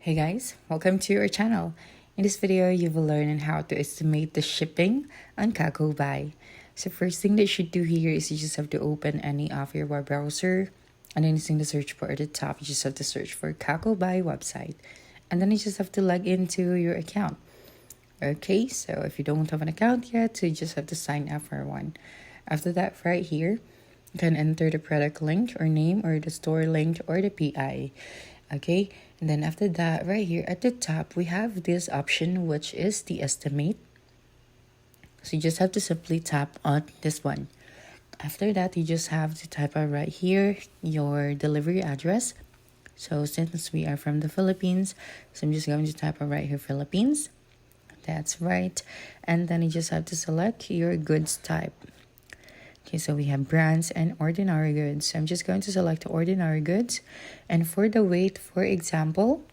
Hey guys, welcome to our channel. In this video, you will learn on how to estimate the shipping on Kakobuy. So first thing that you should do here is you just have to open any of your web browser, and then using the search bar at the top, you just have to search for Kakobuy website. And then you just have to log into your account. Okay, so if you don't have an account yet, so you just have to sign up for one. After that, right here, you can enter the product link or name or the store link or the PI. Okay, and then after that, right here at the top, we have this option, which is the estimate. So you just have to simply tap on this one. After that, you just have to type out right here your delivery address. So since we are from the Philippines, so I'm just going to type out right here Philippines. That's right. And then you just have to select your goods type. Okay, so we have brands and ordinary goods. So I'm just going to select ordinary goods. And for the weight, for example,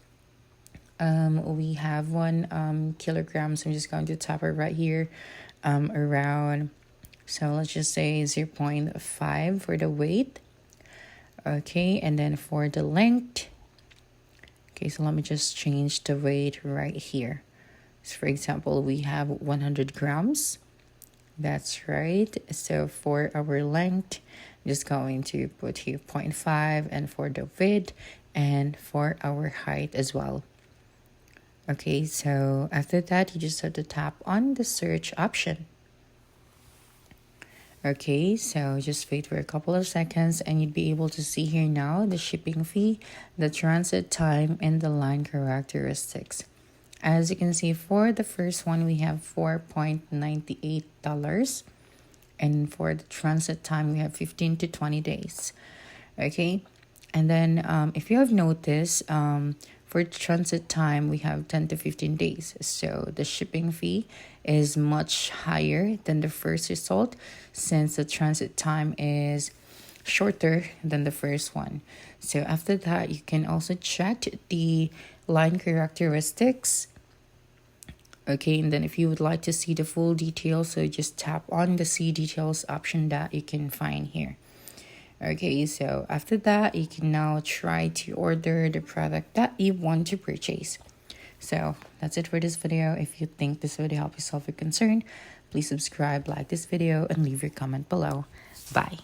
we have 1 kilogram. So I'm just going to tap it right here around, so let's just say 0.5 for the weight. Okay, and then for the length, okay, so let me just change the weight right here. So for example, we have 100 grams. That's right. So for our length, I'm just going to put here 0.5, and for the width and for our height as well. Okay, so after that, you just have to tap on the search option. Okay, so just wait for a couple of seconds and you'd be able to see here now the shipping fee, the transit time, and the line characteristics. As you can see, for the first one, we have $4.98. And for the transit time, we have 15 to 20 days. Okay. And then if you have noticed, for transit time, we have 10 to 15 days. So the shipping fee is much higher than the first result, since the transit time is shorter than the first one. So after that, you can also check the line characteristics. Okay, and then if you would like to see the full details, so just tap on the see details option that you can find here. Okay, so after that, you can now try to order the product that you want to purchase. So that's it for this video. If you think this video helped you solve your concern, please subscribe, like this video, and leave your comment below. Bye.